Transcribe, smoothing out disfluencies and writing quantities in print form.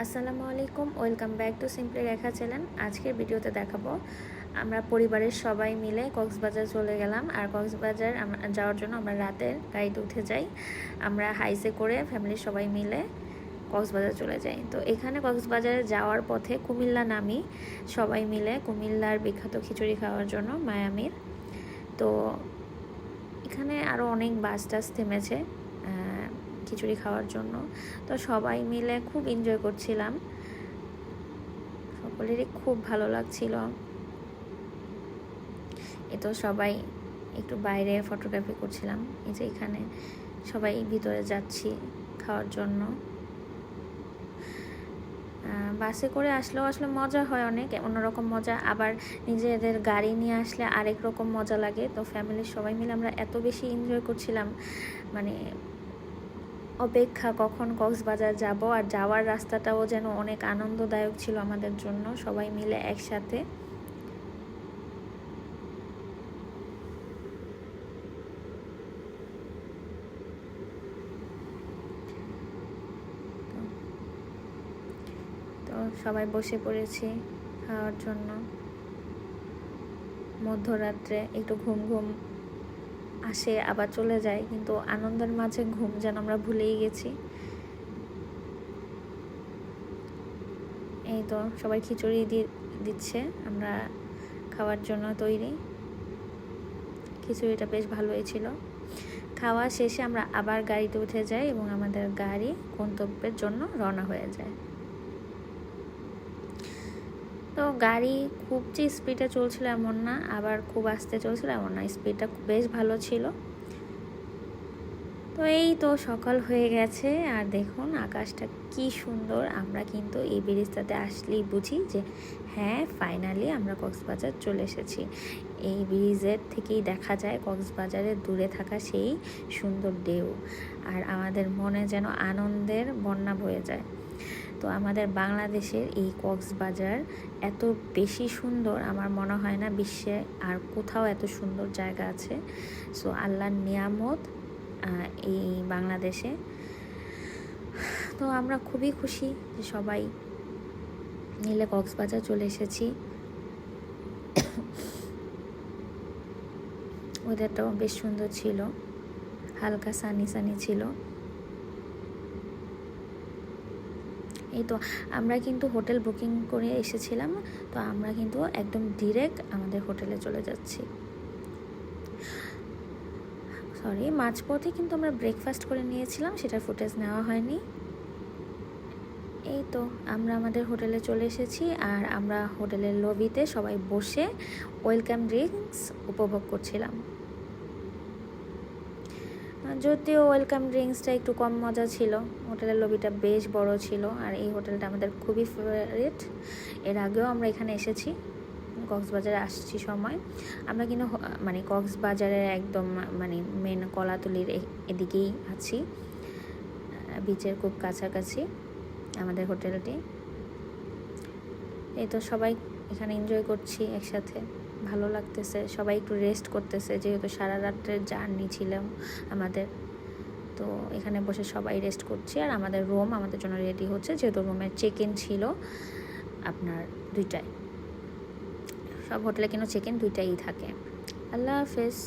আসসালামু আলাইকুম, welcome back to simply Rekha channel. আজকের ভিডিওতে দেখাবো আমরা পরিবারের সবাই মিলে কক্সবাজার চলে গেলাম। আর কক্সবাজার যাওয়ার জন্য আমরা রাতের গাড়িতে উঠে যাই। আমরা হাইসে করে ফ্যামিলির সবাই মিলে কক্সবাজার চলে যাই। তো এখানে কক্সবাজারে যাওয়ার পথে কুমিল্লা নামি সবাই মিলে কুমিল্লার বিখ্যাত খিচুড়ি খাওয়ার জন্য মায়ামির। তো এখানে আরও অনেক বাস টাস থেমেছে খিচুড়ি খাওয়ার জন্য। তো সবাই মিলে খুব এনজয় করছিলাম, সকলেরই খুব ভালো লাগছিল। তো সবাই একটু বাইরে ফটোগ্রাফি করছিলাম। এই যে এখানে সবাই ভিতরে যাচ্ছি খাওয়ার জন্য। বাসে করে আসলে মজা হয়, অনেক অন্যরকম মজা। আবার নিজেদের গাড়ি নিয়ে আসলে আরেক রকম মজা লাগে। তো ফ্যামিলির সবাই মিলে আমরা এত বেশি এনজয় করছিলাম, মানে অপেক্ষা কখন কক্সবাজার যাব। আর যাওয়ার রাস্তাটাও যেন অনেক আনন্দদায়ক ছিল আমাদের জন্য, সবাই মিলে একসাথে। তো সবাই বসে পড়েছি খাওয়ার জন্য। মধ্যরাত্রে একটু ঘুম ঘুম আসে, আবার চলে যায়, কিন্তু আনন্দের মাঝে ঘুম যেন আমরা ভুলেই গেছি। এই তো সবাই খিচুড়ি দিচ্ছে, আমরা খাওয়ার জন্য তৈরি। খিচুড়িটা বেশ ভালোই ছিল। খাওয়া শেষে আমরা আবার গাড়িতে উঠে যাই এবং আমাদের গাড়ি গন্তব্যের জন্য রওনা হয়ে যায়। তো গাড়ি খুব যে স্পিডে চলছিল এমন না, আবার খুব আস্তে চলছিল এমন না, স্পিডটা বেশ ভালো ছিল। তো এই তো সকাল হয়ে গেছে, আর দেখুন আকাশটা কি সুন্দর। আমরা কিন্তু এই ব্রিজটাতে আসলেই বুঝি যে হ্যাঁ, ফাইনালি আমরা কক্সবাজার চলে এসেছি। এই ব্রিজের থেকেই দেখা যায় কক্সবাজারের দূরে থাকা সেই সুন্দর ঢেউ, আর আমাদের মনে যেন আনন্দের বন্যা বয়ে যায়। তো আমাদের বাংলাদেশের এই কক্সবাজার এত বেশি সুন্দর, আমার মনে হয় না বিশ্বে আর কোথাও এত সুন্দর জায়গা আছে। সো আল্লাহর নিয়ামত এই বাংলাদেশে। তো আমরা খুবই খুশি যে সবাই মিলে কক্সবাজার চলে এসেছি। ওয়েদারটাও বেশ সুন্দর ছিল, হালকা সানি ছিল। এই তো আমরা কিন্তু হোটেল বুকিং করে এসেছিলাম, তো আমরা কিন্তু একদম ডিরেক্ট আমাদের হোটেলে চলে যাচ্ছি। মাঝপথে কিন্তু আমরা ব্রেকফাস্ট করে নিয়েছিলাম, সেটার ফুটেজ নেওয়া হয়নি। এই তো আমরা আমাদের হোটেলে চলে এসেছি, আর আমরা হোটেলের লবিতে সবাই বসে ওয়েলকাম ড্রিঙ্কস উপভোগ করছিলাম। যদিও ওয়েলকাম ড্রিঙ্কসটা একটু কম মজা ছিল, হোটেলের লবিটা বেশ বড় ছিল। আর এই হোটেলটা আমাদের খুবই ফেভারিট। এর আগেও আমরা এখানে এসেছি, কক্সবাজারে আসছি সময়। আমরা কিন্তু মানে কক্সবাজারের একদম মানে মেন কলাতলির এদিকেই আছি, বিচের খুব কাছাকাছি আমাদের হোটেলটি। এই তো সবাই এখানে এনজয় করছি একসাথে, ভালো লাগতেছে। সবাই একটু রেস্ট করতেছে, যেহেতু সারা রাত্রের জার্নি ছিল আমাদের। তো এখানে বসে সবাই রেস্ট করছি, আর আমাদের রুম আমাদের জন্য রেডি হচ্ছে, যেহেতু রুমের চেক ইন ছিল আপনার 2টায়। সব হোটেলে কিন্তু চেক ইন 2টাই থাকে। আল্লাহ হাফেজ।